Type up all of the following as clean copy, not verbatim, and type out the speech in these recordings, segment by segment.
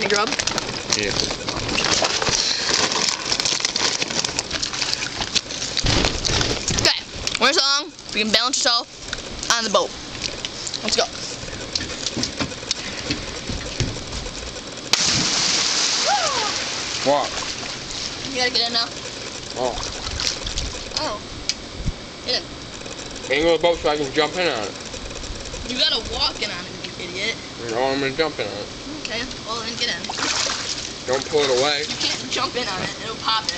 chicken grub. Yeah. Okay, when it's long, you can balance yourself on the boat. Let's go. What? You gotta get in now. Oh. Oh. Get in. Ain't go to the boat so I can jump in on it. You gotta walk in on it, you idiot. No, I'm gonna jump in on it. Okay, well then get in. Don't pull it away. You can't jump in on it, it'll pop it.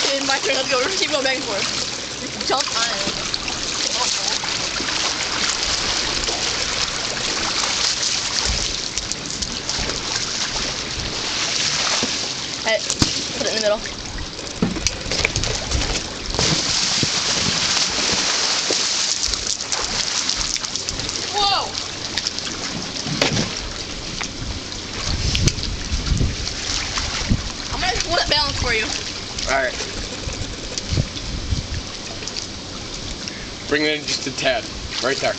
Okay, my turn, let's go. We're gonna keep going back and forth. You can jump on it. Hey, put it in the middle. Whoa! I'm gonna hold it balanced for you. Alright. Bring it in just a tad. Right there.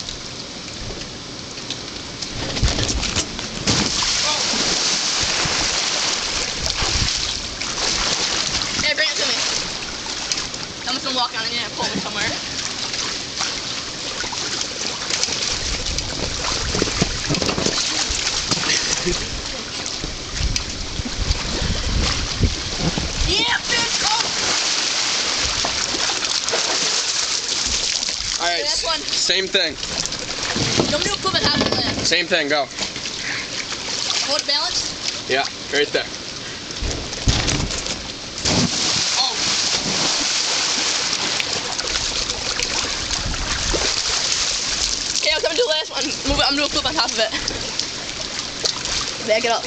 Hey, bring it to me. I'm just gonna walk on it and pull me somewhere. Yeah, bitch! Oh! Alright. Last one. Same thing. Don't do a poop and half of that. Same thing. Go. Hold it balanced. Yeah. Right there. Oh. Okay, I'm coming to the last one. Move it. I'm gonna do a flip on top of it. Back it up.